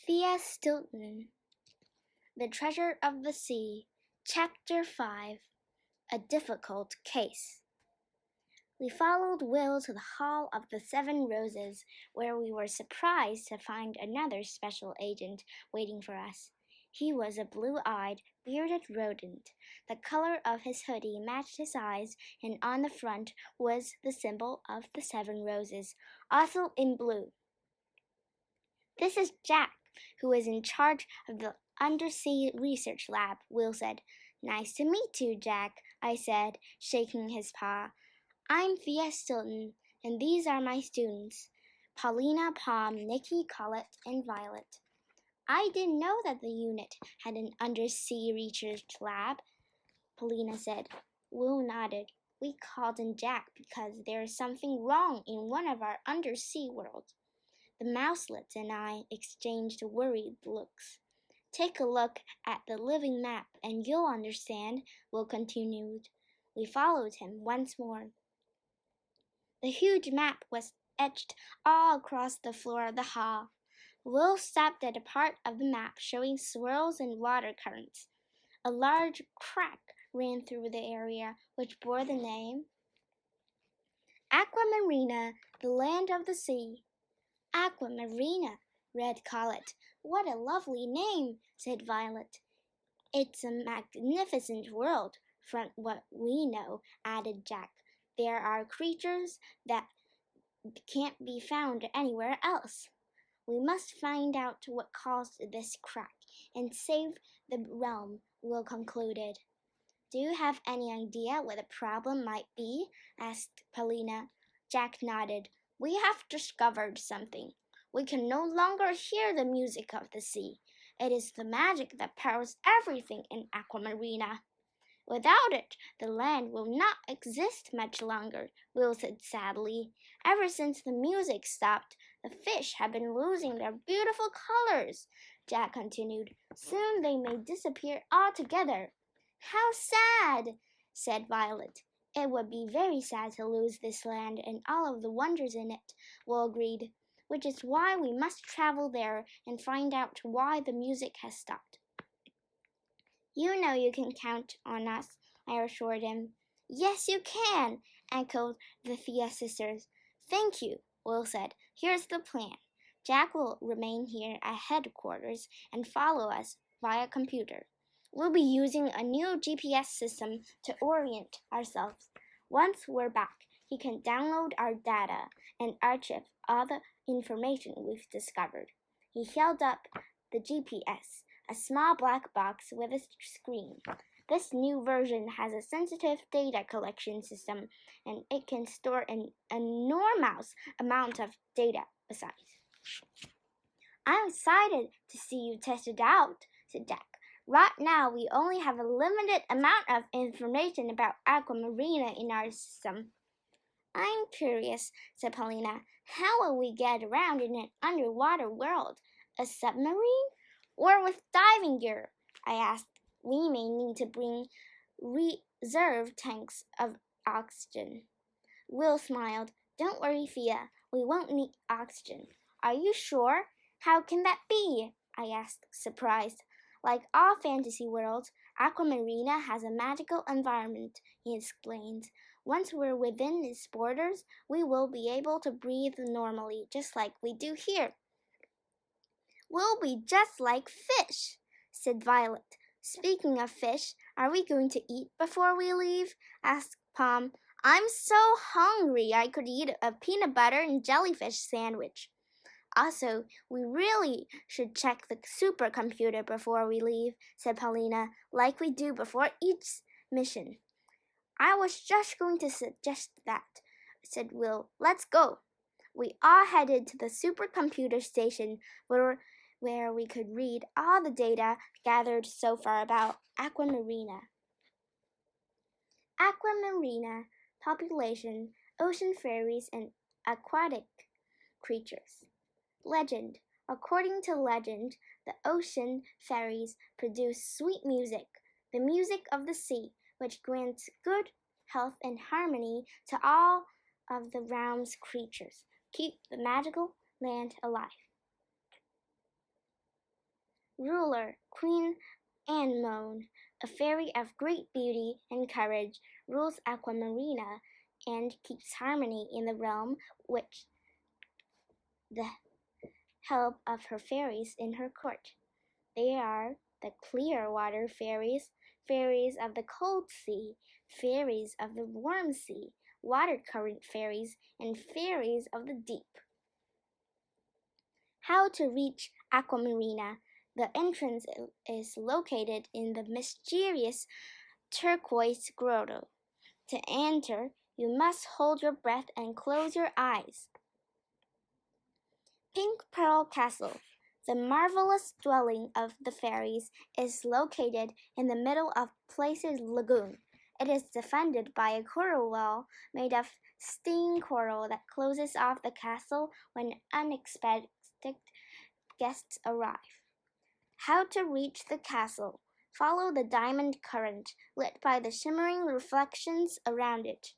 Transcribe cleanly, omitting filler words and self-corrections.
Thea Stilton, The Treasure of the Sea, Chapter 5, A Difficult Case. We followed Will to the Hall of the Seven Roses, where we were surprised to find another special agent waiting for us. He was a blue-eyed, bearded rodent. The color of his hoodie matched his eyes, and on the front was the symbol of the seven roses, also in blue. "This is Jack, who is in charge of the Undersea Research Lab," Will said. "Nice to meet you, Jack," I said, shaking his paw. "I'm Thea Stilton, and these are my students, Paulina, Palm, Nikki, Colette, and Violet." "I didn't know that the unit had an undersea research lab," Paulina said. Will nodded. "We called him Jack because there is something wrong in one of our undersea worlds." The mouselets and I exchanged worried looks. "Take a look at the living map and you'll understand," Will continued. We followed him once more. The huge map was etched all across the floor of the hall. Will stopped at a part of the map showing swirls and water currents. A large crack ran through the area, which bore the name Aquamarina, the land of the sea. "Aquamarina," read Colette. "What a lovely name," said Violet. "It's a magnificent world, from what we know," added Jack. "There are creatures that can't be found anywhere else. We must find out what caused this crack and save the realm," Will concluded. "Do you have any idea what the problem might be?" asked Paulina. Jack nodded. "We have discovered something. We can no longer hear the music of the sea. It is the magic that powers everything in Aquamarina. Without it, the land will not exist much longer," Will said sadly. "Ever since the music stopped, the fish have been losing their beautiful colors," Jack continued. "Soon they may disappear altogether." "How sad," said Violet. "It would be very sad to lose this land and all of the wonders in it," Will agreed. "Which is why we must travel there and find out why the music has stopped." "You know you can count on us," I assured him. "Yes, you can," echoed the Thea sisters. "Thank you," Will said. "Here's the plan. Jack will remain here at headquarters and follow us via computer. We'll be using a new GPS system to orient ourselves. Once we're back, he can download our data and archive all the information we've discovered." He held up the GPS, a small black box with a screen. "This new version has a sensitive data collection system, and it can store an enormous amount of data besides." "I'm excited to see you test it out," said Jack. "Right now, we only have a limited amount of information about Aquamarina in our system." "I'm curious," said Paulina. "How will we get around in an underwater world? A submarine? Or with diving gear?" I asked. "We may need to bring reserve tanks of oxygen." Will smiled. "Don't worry, Thea. We won't need oxygen." "Are you sure? How can that be?" I asked, surprised. "Like all fantasy worlds, Aquamarina has a magical environment," he explained. "Once we're within its borders, we will be able to breathe normally, just like we do here." "We'll be just like fish," said Violet. "Speaking of fish, are we going to eat before we leave?" asked Palm. "I'm so hungry I could eat a peanut butter and jellyfish sandwich." "Also, we really should check the supercomputer before we leave," said Paulina, "like we do before each mission." "I was just going to suggest that," said Will. "Let's go." We all headed to the supercomputer station where we could read all the data gathered so far about Aquamarina. Aquamarina, population, ocean fairies, and aquatic creatures. Legend. According to legend, the ocean fairies produce sweet music, the music of the sea, which grants good health and harmony to all of the realm's creatures. Keep the magical land alive. ruler, Queen Anemone, a fairy of great beauty and courage, rules Aquamarina and keeps harmony in the realm with the help of her fairies in her court. They are the clear water fairies, fairies of the cold sea, fairies of the warm sea, water current fairies, and fairies of the deep. How to reach Aquamarina? The entrance is located in the mysterious turquoise grotto. To enter, you must hold your breath and close your eyes. Pink Pearl Castle. The marvelous dwelling of the fairies is located in the middle of Places Lagoon. It is defended by a coral wall made of stain coral that closes off the castle when unexpected guests arrive. How to reach the castle. Follow the diamond current lit by the shimmering reflections around it.